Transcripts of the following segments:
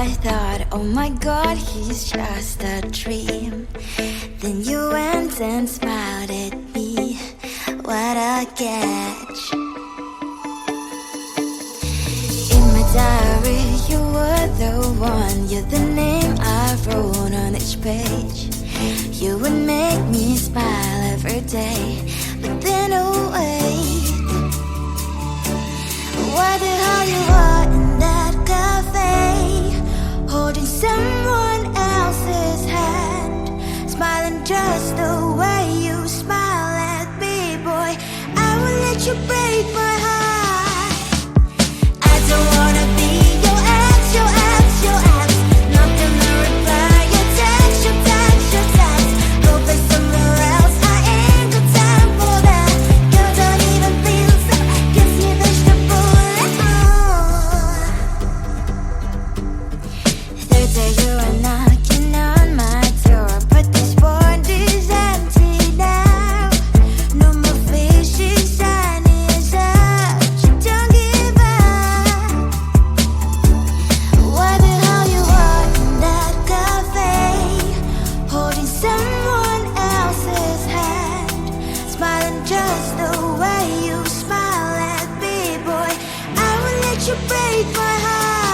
I thought, oh my God, he's just a dream. Then you went and smiled at me. What a catch. In my diary, you were the one. You're the name I wrote on each page. You would make me smile every day. But then, oh wait, what the hell you are in that cafe, holding someone else's hand, smiling just the way you smile at me, boy. I will let you break my heart. I don't wanna be your ex, your ex, your ex. Not gonna reply your text, your text, your text. Go play somewhere else, I ain't got time for that. Girl, don't even feel so, kiss me vegetable. Third day you are knocking on my door, but this phone is empty now. No more fishy, sun is up. You don't give up. What the hell you are in that cafe, holding someone else's hand, smiling just the way you smile at me, boy. I will let you break my heart.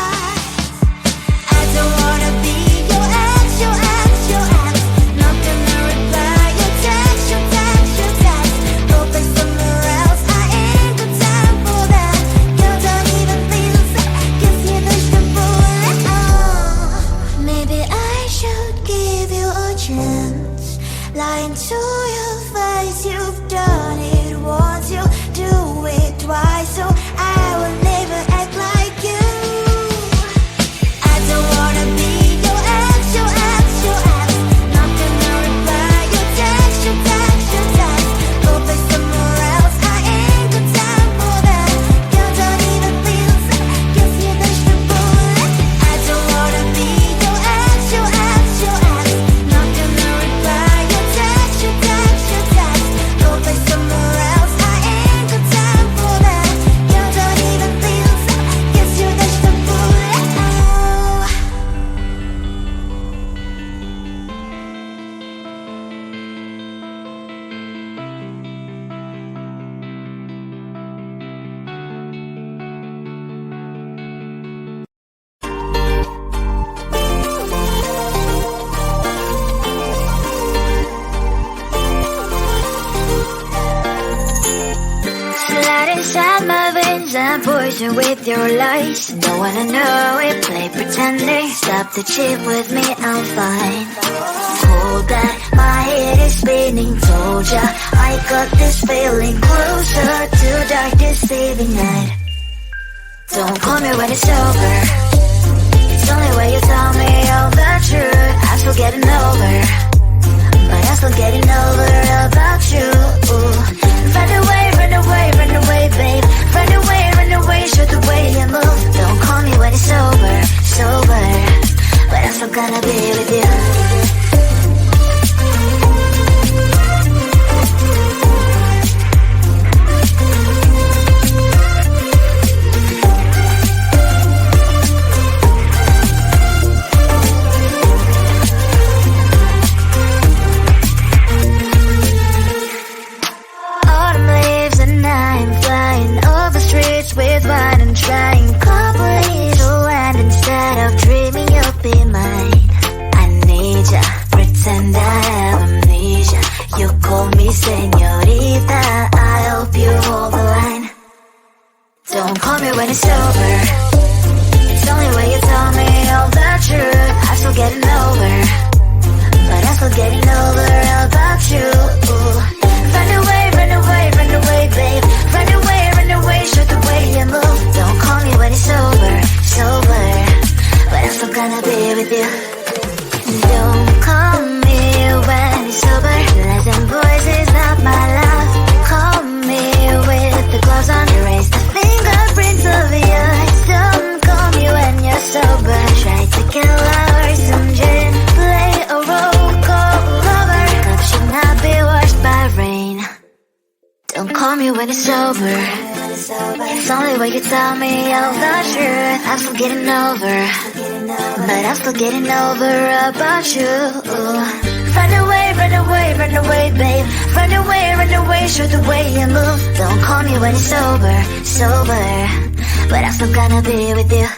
I don't wanna be your ex, your ex, your ex. Not gonna reply your text, your text, your text. Go play somewhere else, I ain't got time for that. Girl, don't even feel so, kiss me vegetable. Maybe I should give you a chance. Lying to your face, you've done it once, you do it twice, so I will never act like you. I don't wanna be your ex, your ex, your ex. Not gonna reply your text, your text, your text. Go play somewhere else, I ain't got time for that. Girl, don't even feel so, kiss me vegetable. I don't wanna be your ex, your ex, your ex. Not gonna reply your text, your text, your text. Go play somewhere else, I ain't got time for that. Girl, don't even feel so, kiss you vegetable. Slide inside my veins and poison with your lies. Don't wanna know it, play pretending. Stop the cheat with me, I'm fine. Hold that, my head is spinning. Told ya, I got this feeling. Closer to dark deceiving night. Don't call me when it's over. It's only when you tell me all the truth. I'm still getting over, but I'm still getting over about you. Run away, run away, run away, babe. Run away, show the way you move. Don't call me when it's over, sober, but I'm still gonna be with you. Autumn leaves and I'm flying over streets with wine and trying complete to land instead of dreaming you'll be mine. I need ya, pretend I have amnesia. You call me señorita, I hope you hold the line. Don't call me when it's over. It's only when you tell me all the truth. I'm still getting over, but I'm still getting over about you. Run away, run away, run away, babe. Run away, show the way you move. Don't call me when it's over, sober, but I'm still gonna be with you. Don't call me when it's sober. Lies and boys is not my love. Call me with the gloves on. Erase the fingerprints of your eyes. Don't call me when you're sober. Try to kill hours, some gin. Play a role, call lover. Cup should not be washed by rain. Don't call me when it's over. It's only when you tell me all the truth. I'm still getting over, but I'm still getting over about you. Run away, run away, run away, babe. Run away, show the way you move. Don't call me when it's sober, sober, but I'm still gonna be with you.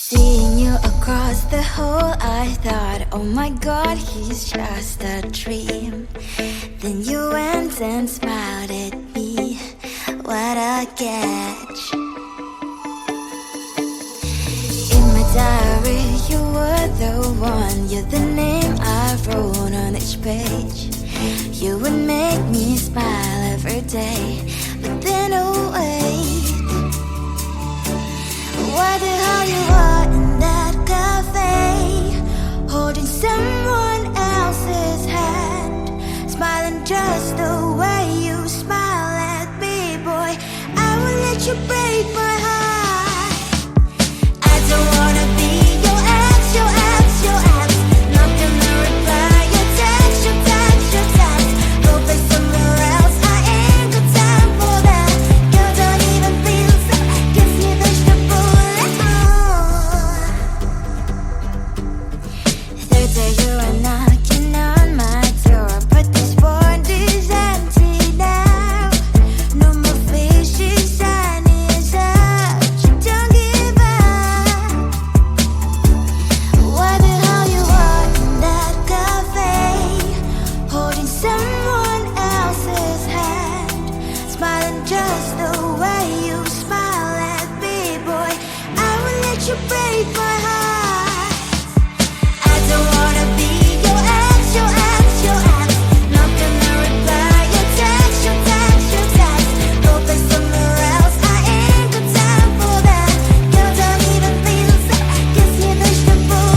Seeing you across the hall, I thought, oh my god, he's just a dream. Then you went and smiled at me, what a catch. In my diary, you were the one, you're the name I wrote on each page. You would make me smile every day, but then oh wait, what the hell you are in that cafe, holding someone else's hand, smiling just the way you smile at me, boy. I will let you break my heart. I don't wanna be your ex, your ex, your ex. Not gonna reply your text, your text, your text. Go play somewhere else, I ain't got time for that. Girl, don't even feel so, kiss me vegetable. Third day you are knocking on my door, but this phone is empty now. No more faces, sun is up, you don't give up. What the hell you are in that cafe, holding someone else's hand, smiling just the way you smile at me, boy. I will let you break my heart. I don't wanna be your ex, your ex, your ex. Not gonna reply your text, your text, your text. Go play somewhere else, I ain't got time for that. Girl, don't even feel so, kiss me vegetable.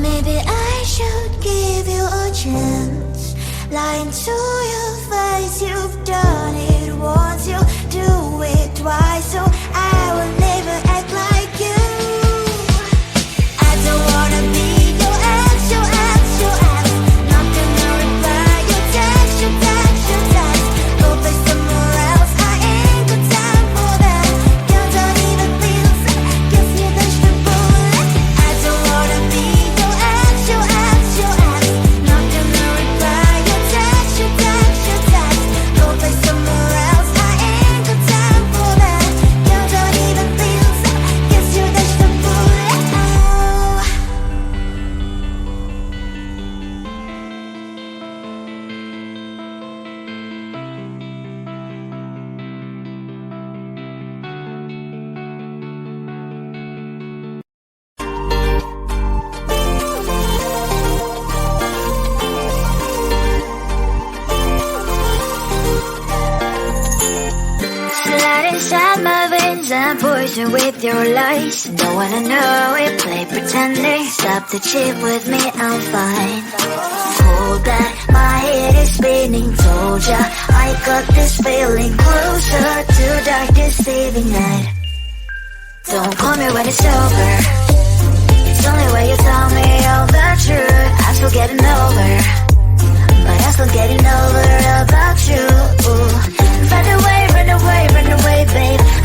Maybe I should give you a chance. Lying to your face, you've done it once, you do it twice, so I will never act like inside my veins and poison with your lies. Don't wanna know it, play pretending. Stop the chip with me, I'm fine. Hold that, my head is spinning. Told ya, I got this feeling. Closer to dark deceiving night. Don't call me when it's over. It's only when you tell me all the truth. I'm still getting over, but I'm still getting over about you. Run away, run away, run away, babe.